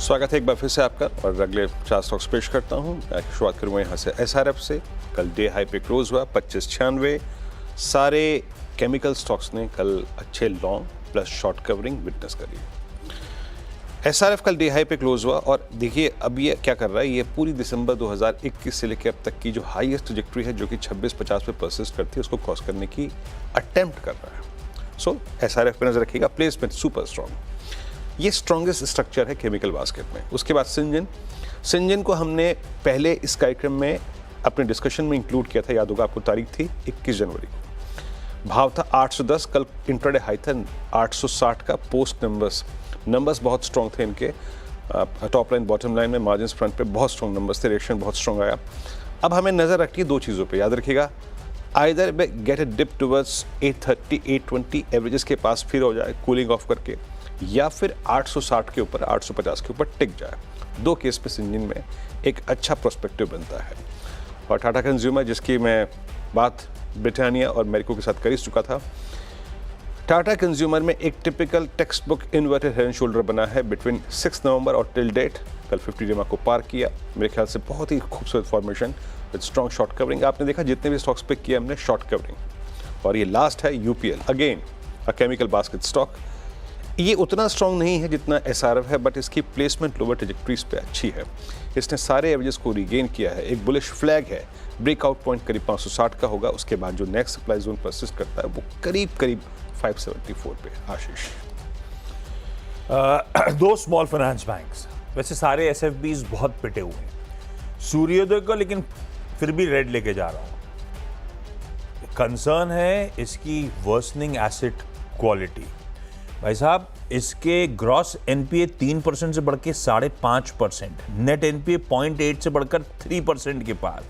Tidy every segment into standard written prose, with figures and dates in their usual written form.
स्वागत है एक बार फिर से आपका और अगले 4 स्टॉक्स पेश करता हूं। शुरुआत करूंगा यहाँ से एसआरएफ से। कल डे हाई पे क्लोज हुआ 2596। सारे केमिकल स्टॉक्स ने कल अच्छे long plus short covering witness करी। एसआरएफ कल डे हाई पे क्लोज हुआ और देखिए अब ये क्या कर रहा है, ये पूरी दिसंबर 2021 से लेकर अब तक की जो हाईएस्ट ट्रैजेक्टरी है जो कि 2650 पे परसिस्ट करती है उसको क्रॉस करने की अटेम्प्ट कर रहा है। सो एसआरएफ पे नजर रखिएगा। प्लेसमेंट सुपर स्ट्रॉन्ग, ये स्ट्रॉन्गेस्ट स्ट्रक्चर है केमिकल बास्केट में। उसके बाद सिंजन को हमने पहले इस कार्यक्रम में अपने डिस्कशन में इंक्लूड किया था, याद होगा आपको, तारीख थी 21 जनवरी को। भाव था 810, कल इंट्राडे हाई था 860 का। पोस्ट नंबर्स बहुत स्ट्रॉन्ग थे इनके, टॉप लाइन बॉटम लाइन में, मार्जिन फ्रंट पे बहुत स्ट्रॉन्ग नंबर्स थे, रिएक्शन बहुत स्ट्रॉन्ग आया। अब हमें नजर रखनी है दो चीज़ों पे, याद रखिएगा। Either get a dip towards 830 820 averages के पास फिर हो जाए कूलिंग ऑफ करके, या फिर 860 के ऊपर 850 के ऊपर टिक जाए। दो केस पे सिंजन में एक अच्छा प्रोस्पेक्टिव बनता है। और टाटा कंज्यूमर, जिसकी मैं बात ब्रिटानिया और मेरिको के साथ कर चुका था, टाटा कंज्यूमर में एक typical text book inverted head and shoulder बना है बिटवीन 6 नवंबर और टिल डेट। कल 50 डेमा को पार किया, मेरे ख्याल से बहुत ही खूबसूरत formation with strong short covering. आपने देखा जितने भी स्टॉक्स पिक किए हमने शॉर्ट कवरिंग। और ये लास्ट है UPL, again a chemical basket stock. ये उतना स्ट्रॉन्ग नहीं है जितना एसआरएफ है, बट इसकी प्लेसमेंट लोअर ट्रैजेक्टरीज पे अच्छी है। इसने सारे एवरेजेस को रिगेन किया है। एक बुलिश फ्लैग है, ब्रेकआउट पॉइंट करीब 560 का होगा। उसके बाद जो नेक्स्ट सप्लाई जोन परसिस्ट करता है वो करीब 574 पे। आशीष, दो स्मॉल फाइनेंस बैंक्स, वैसे सारे एसएफबीज बहुत पिटे हुए हैं। सूर्योदय को लेकिन फिर भी रेड लेके जा रहा हूं। कंसर्न है इसकी वर्सनिंग एसेट क्वालिटी। भाई साहब, इसके ग्रॉस एनपीए 3% से बढ़ के 5.5%, नेट एनपीए 0.8 से बढ़कर 3% के पार,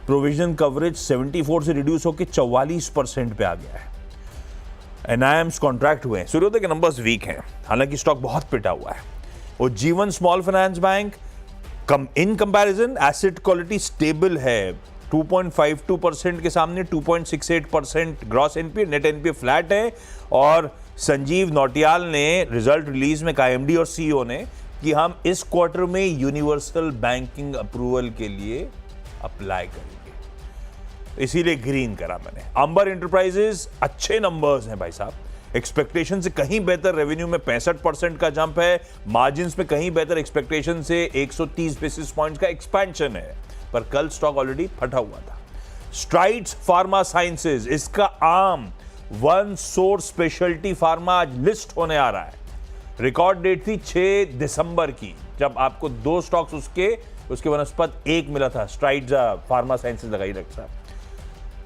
प्रोविजन कवरेज 74 से रिड्यूस होकर 44% पे आ गया है। एनआईएम्स कॉन्ट्रैक्ट हुए हैं। सूर्योदय के नंबर्स वीक हैं, हालांकि स्टॉक बहुत पिटा हुआ है। और जीवन small finance bank in comparison asset quality stable है। 2.52% के सामने 2.68% gross NPA, net NPA flat है। और संजीव नौटियाल ने रिजल्ट रिलीज में कहा, एमडी और सीईओ ने, कि हम इस क्वार्टर में यूनिवर्सल बैंकिंग अप्रूवल के लिए अप्लाई करेंगे, इसीलिए ग्रीन करा मैंने। अंबर एंटरप्राइजेज अच्छे नंबर्स हैं भाई साहब, एक्सपेक्टेशन से कहीं बेहतर रेवेन्यू में 65% का जंप है, मार्जिन्स में कहीं बेहतर एक्सपेक्टेशन से 130 बेसिस पॉइंट्स का एक्सपेंशन है, पर कल स्टॉक ऑलरेडी फटा हुआ था। स्ट्राइड्स फार्मा साइंसेज, इसका arm one source speciality pharma आज लिस्ट होने आ रहा है। रिकॉर्ड डेट थी 6 दिसंबर की, जब आपको 2 स्टॉक्स उसके वनस्पत एक मिला था। स्ट्राइड्स फार्मा साइंसेज लगाई रखा।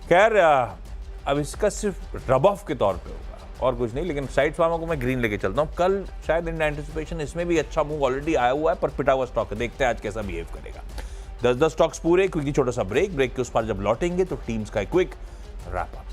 खैर, अब इसका सिर्फ रब ऑफ के तौर पे होगा और कुछ नहीं, लेकिन स्ट्राइड्स फार्मा को मैं ग्रीन लेके चलता हूं। कल शायद इन एंटिसिपेशन इसमें भी अच्छा मूव ऑलरेडी आया हुआ है, पर पिटा हुआ स्टॉक है। देखते हैं आज कैसा बिहेव करेगा। 10 स्टॉक्स पूरे, क्योंकि छोटा सा ब्रेक के उस पर जब लौटेंगे तो टीम्स का क्विक रैप अप।